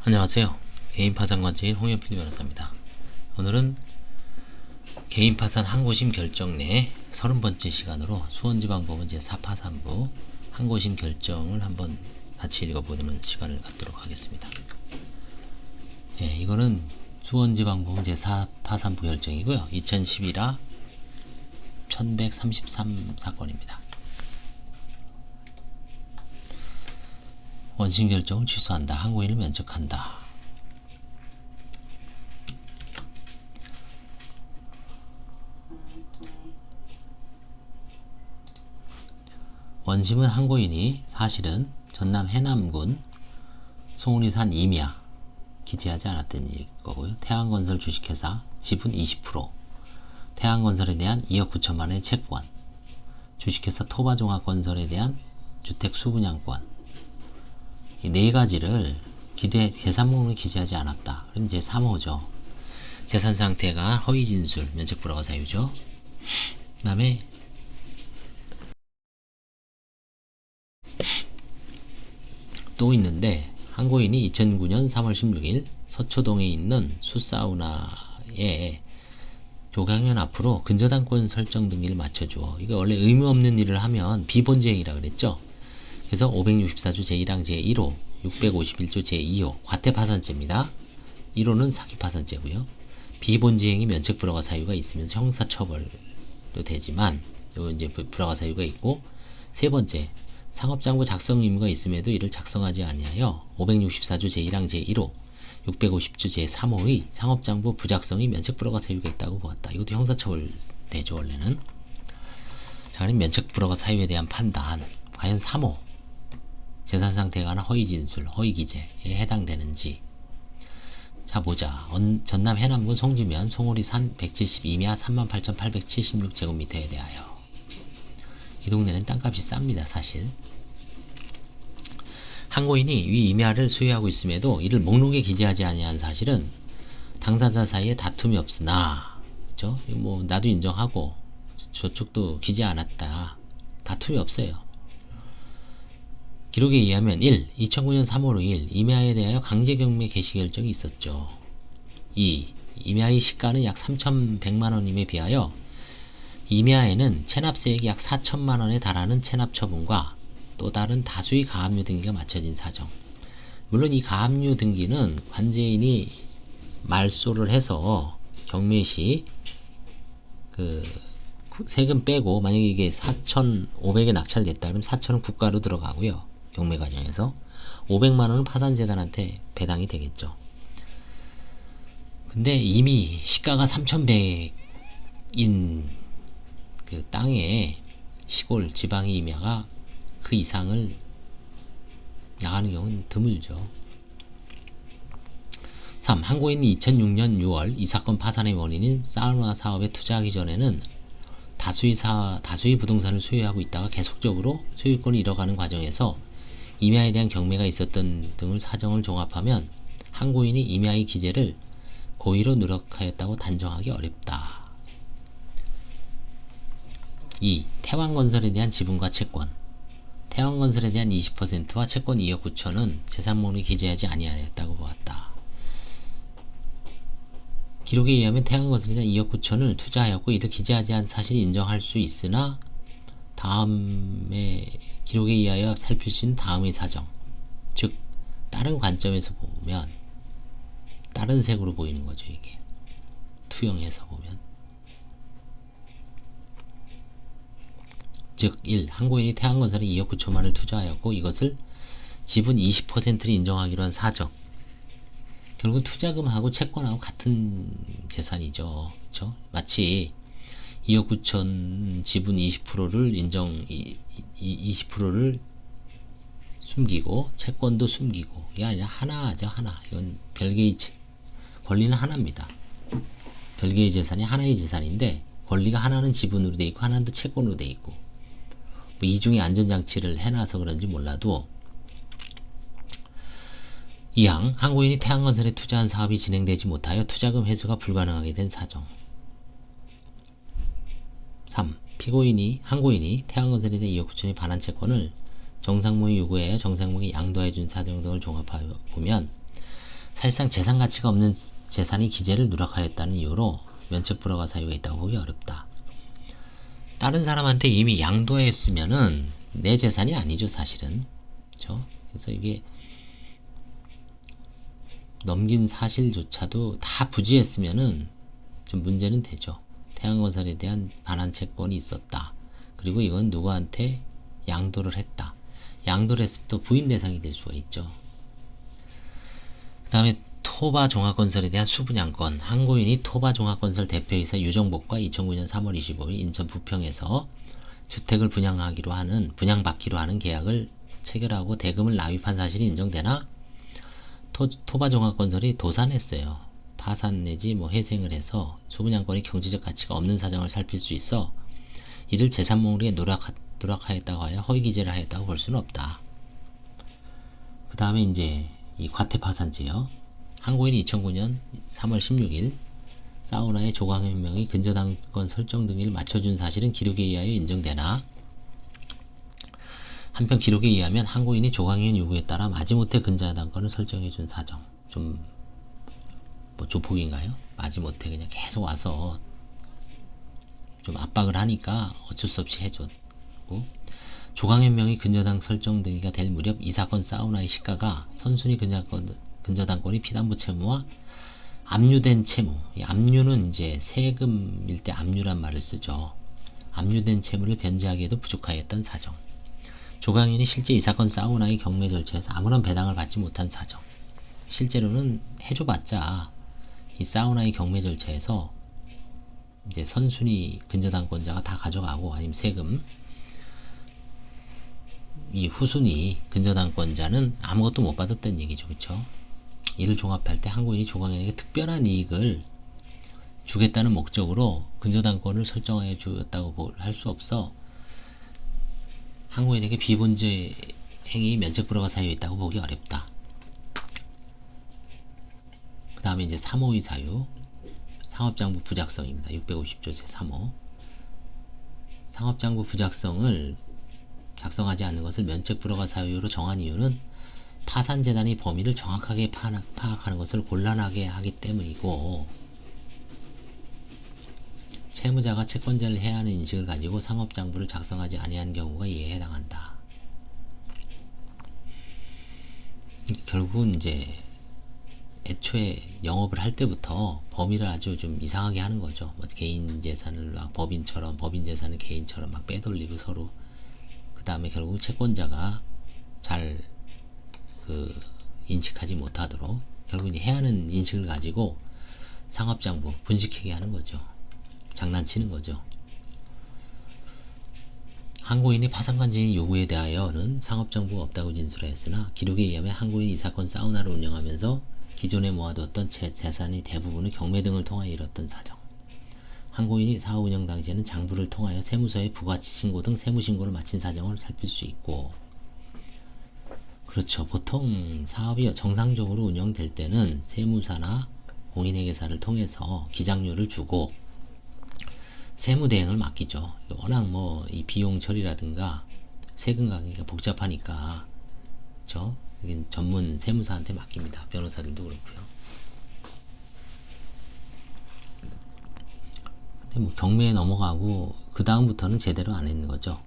안녕하세요. 개인파산관제인 홍현필 변호사입니다. 오늘은 개인파산 항고심 결정 내 30번째 시간으로 수원지방법원 제4파산부 항고심 결정을 한번 같이 읽어보는 시간을 갖도록 하겠습니다. 이거는 수원지방법원 제4파산부 결정이고요. 2011화 1133 사건입니다. 원심 결정을 취소한다. 항고인을 면책한다. 원심은 항고인이 사실은 전남 해남군 송리산 임야 기재하지 않았던 일 거고요. 태양건설 주식회사 지분 20%, 태양건설에 대한 2억 9천만 원의 채권, 주식회사 토바종합건설에 대한 주택 수분양권, 이 네 가지를 재산 목록에 기재하지 않았다. 그럼 이제 3호죠. 재산 상태가 허위 진술, 면책 불허가 사유죠. 그 다음에 또 있는데, 항고인이 2009년 3월 16일 서초동에 있는 수사우나에 조강현 앞으로 근저당권 설정 등기를 맞춰줘. 이게 원래 의무 없는 일을 하면 비본죄행이라 그랬죠. 그래서 564조 제1항 제1호, 651조 제2호 과태파산죄입니다. 1호는 사기파산죄고요. 비본죄행이 면책불허가 사유가 있으면서 형사처벌도 되지만 이거 이제 불허가 사유가 있고, 세 번째 상업장부 작성 의무가 있음에도 이를 작성하지 아니하여 564조 제1항 제1호, 650조 제3호의 상업장부 부작성이 면책불허가 사유가 있다고 보았다. 이것도 형사처벌 되죠 원래는. 자, 그럼 면책불허가 사유에 대한 판단, 과연 3호 재산상태가 관한 허위진술, 허위기재에 해당되는지. 자, 보자. 전남 해남군 송지면 송오리산 172야 38,876제곱미터에 대하여. 이 동네는 땅값이 쌉니다 사실. 항고인이 위 임야를 소유하고 있음에도 이를 목록에 기재하지 아니한 사실은 당사자 사이에 다툼이 없으나, 그렇죠? 뭐 나도 인정하고 저쪽도 기재 않았다. 다툼이 없어요. 기록에 의하면 1. 2009년 3월 5일 임야에 대하여 강제경매 개시 결정이 있었죠. 2. 임야의 시가는 약 3,100만원임에 비하여 임야에는 체납세액이 약 4천만원에 달하는 체납처분과 또 다른 다수의 가압류 등기가 맞춰진 사정. 물론 이 가압류 등기는 관제인이 말소를 해서 경매시 그 세금 빼고, 만약에 이게 4,500에 낙찰됐다 그러면 4,000은 국가로 들어가고요. 경매 과정에서 500만원은 파산재단한테 배당이 되겠죠. 근데 이미 시가가 3,100인 그 땅에 시골 지방의 임야가 그 이상을 나가는 경우는 드물죠. 3. 항고인이 2006년 6월 이 사건 파산의 원인인 사우나 사업에 투자하기 전에는 다수의 부동산을 소유하고 있다가 계속적으로 소유권을 잃어가는 과정에서 임야에 대한 경매가 있었던 등을 사정을 종합하면 항고인이 임야의 기재를 고의로 노력하였다고 단정하기 어렵다. 2. 태왕건설에 대한 지분과 채권. 태왕건설에 대한 20%와 채권 2억 9천은 재산 목록에 기재하지 아니하였다고 보았다. 기록에 의하면 태양건설에 대한 2억 9천을 투자하였고 이를 기재하지 않은 사실을 인정할 수 있으나, 다음에 기록에 의하여 살필 수 있는 다음의 사정, 즉 다른 관점에서 보면 다른 색으로 보이는 거죠. 이게 투영해서 보면. 즉 1. 항고인이 태양건설에 2억 9천만을 투자하였고 이것을 지분 20%를 인정하기로 한 사정. 결국 투자금하고 채권하고 같은 재산이죠. 그렇죠? 마치 2억 9천 지분 20%를 20%를 숨기고 채권도 숨기고, 이게 아니라 하나죠. 하나. 이건 별개의 권리는 하나입니다. 별개의 재산이 하나의 재산인데 권리가 하나는 지분으로 돼 있고 하나는 또 채권으로 돼 있고, 뭐 이중의 안전장치를 해놔서 그런지 몰라도 2항 항고인이 태양건설에 투자한 사업이 진행되지 못하여 투자금 회수가 불가능하게 된 사정. 3. 항고인이 태양건설에 대해 2억 9천의 반환 채권을 정상목이 요구해 정상목이 양도해준 사정 등을 종합하여 보면 사실상 재산 가치가 없는 재산이 기재를 누락하였다는 이유로 면책 불허가 사유가 있다고 보기 어렵다. 다른 사람한테 이미 양도했으면은 내 재산이 아니죠, 사실은. 그렇죠? 그래서 이게 넘긴 사실조차도 다 부지했으면은 좀 문제는 되죠. 태양건설에 대한 반환 채권이 있었다. 그리고 이건 누구한테 양도를 했다. 양도를 했으면 또 부인 대상이 될 수가 있죠. 그 다음에 토바종합건설에 대한 수분양권. 항고인이 토바종합건설 대표이사 유정복과 2009년 3월 25일 인천 부평에서 주택을 분양받기로 하는 계약을 체결하고 대금을 납입한 사실이 인정되나 토바종합건설이 도산했어요. 파산 내지 회생을 해서 수분양권이 경제적 가치가 없는 사정을 살필 수 있어 이를 재산목록에 누락하였다고 하여 허위기재를 하였다고 볼 수는 없다. 그 다음에 이제 이 과태파산죄요. 항고인이 2009년 3월 16일 사우나의 조광현 명의 근저당권 설정 등을 맞춰준 사실은 기록에 의하여 인정되나 한편 기록에 의하면 항고인이 조광현 요구에 따라 마지못해 근저당권을 설정해준 사정. 좀 조폭인가요? 마지못해 그냥 계속 와서 좀 압박을 하니까 어쩔 수 없이 해줬고, 조광현 명의 근저당 설정 등기가 될 무렵 이 사건 사우나의 시가가 선순위 근저당권이 피담보 채무와 압류된 채무, 이 압류는 이제 세금일 때 압류란 말을 쓰죠. 압류된 채무를 변제하기에도 부족하였던 사정. 조광현이 실제 이 사건 사우나의 경매 절차에서 아무런 배당을 받지 못한 사정. 실제로는 해줘봤자 이 사우나의 경매 절차에서 이제 선순위 근저당권자가 다 가져가고 아니면 세금, 이 후순위 근저당권자는 아무것도 못 받았다는 얘기죠. 그쵸? 이를 종합할 때 항고인이 조광현에게 특별한 이익을 주겠다는 목적으로 근저당권을 설정하여 주었다고 할 수 없어 항고인에게 비본죄 행위 면책 불허가 사유 있다고 보기 어렵다. 그 다음에 이제 3호의 사유, 상업장부 부작성입니다. 650조 제3호. 상업장부 부작성을 작성하지 않는 것을 면책 불허가 사유로 정한 이유는 파산재단이 범위를 정확하게 파악하는 것을 곤란하게 하기 때문이고, 채무자가 채권자를 해야 하는 인식을 가지고 상업장부를 작성하지 아니한 경우가 이에 해당한다. 결국은 이제 애초에 영업을 할 때부터 범위를 아주 좀 이상하게 하는 거죠. 개인 재산을 막 법인 재산을 개인처럼 막 빼돌리고 서로. 그 다음에 결국 채권자가 잘 인식하지 못하도록 결국 해야 하는 인식을 가지고 상업장부 분식회계 하는 거죠. 장난치는 거죠. 항고인이 파산관제인 요구에 대하여는 상업정보가 없다고 진술하였으나 기록에 의하면 항고인이 이 사건 사우나를 운영하면서 기존에 모아두었던 재산의 대부분을 경매 등을 통하여 잃었던 사정. 항고인이 사업 운영 당시에는 장부를 통하여 세무서에 부가치 신고 등 세무신고를 마친 사정을 살필 수 있고, 그렇죠. 보통 사업이 정상적으로 운영될 때는 세무사나 공인회계사를 통해서 기장료를 주고 세무대행을 맡기죠. 워낙 이 비용 처리라든가 세금 관계가 복잡하니까, 그렇죠? 전문 세무사한테 맡깁니다. 변호사들도 그렇고요. 근데 경매에 넘어가고 그 다음부터는 제대로 안 했는 거죠.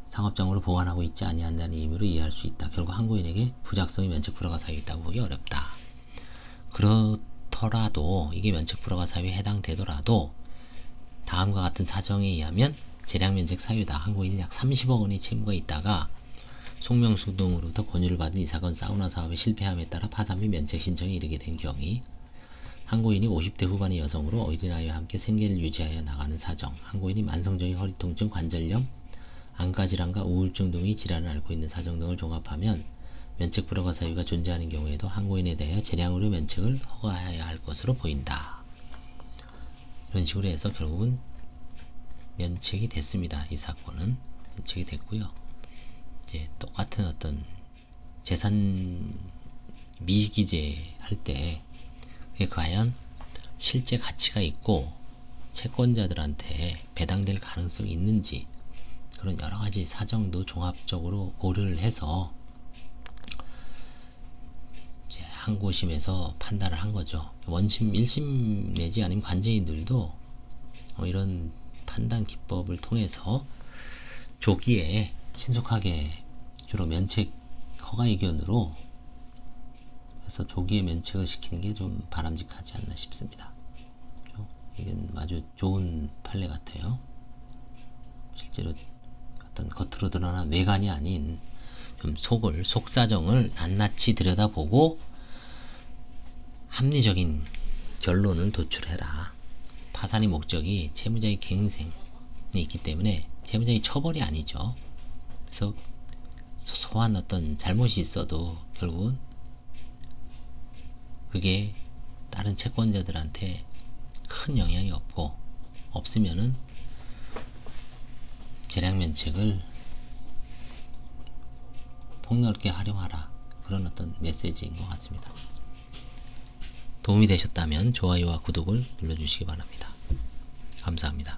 상업장으로 보관하고 있지 아니한다는 의미로 이해할 수 있다. 결국 항고인에게 부작성이 면책 불허가 사유 있다고 보기 어렵다. 그렇더라도 이게 면책 불허가 사유에 해당되더라도 다음과 같은 사정에 의하면 재량면책 사유다. 항고인이 약 30억 원의 채무가 있다가 송명수 등으로부터 권유를 받은 이 사건 사우나 사업에 실패함에 따라 파산 및 면책 신청에 이르게 된 경위, 항고인이 50대 후반의 여성으로 어린아이와 함께 생계를 유지하여 나가는 사정, 항고인이 만성적인 허리통증, 관절염, 안과질환과 우울증 등의 질환을 앓고 있는 사정 등을 종합하면 면책 불허가 사유가 존재하는 경우에도 항고인에 대하여 재량으로 면책을 허가해야 할 것으로 보인다. 이런 식으로 해서 결국은 면책이 됐습니다. 이 사건은 면책이 됐고요. 이제 똑같은 어떤 재산 미기재 할 때 그게 과연 실제 가치가 있고 채권자들한테 배당될 가능성이 있는지, 그런 여러 가지 사정도 종합적으로 고려를 해서 이제 항고심에서 판단을 한 거죠. 원심, 1심 내지 아니면 관제인들도 이런 판단 기법을 통해서 조기에 신속하게 주로 면책 허가 의견으로 해서 조기에 면책을 시키는 게 좀 바람직하지 않나 싶습니다. 이건 아주 좋은 판례 같아요. 실제로 어떤 겉으로 드러난 외관이 아닌 좀 속사정을 낱낱이 들여다보고 합리적인 결론을 도출해라. 파산의 목적이 채무자의 갱생이 있기 때문에 채무자의 처벌이 아니죠. 그래서 소소한 어떤 잘못이 있어도 결국은 그게 다른 채권자들한테 큰 영향이 없고, 없으면은 재량면책을 폭넓게 활용하라, 그런 어떤 메시지인 것 같습니다. 도움이 되셨다면 좋아요와 구독을 눌러주시기 바랍니다. 감사합니다.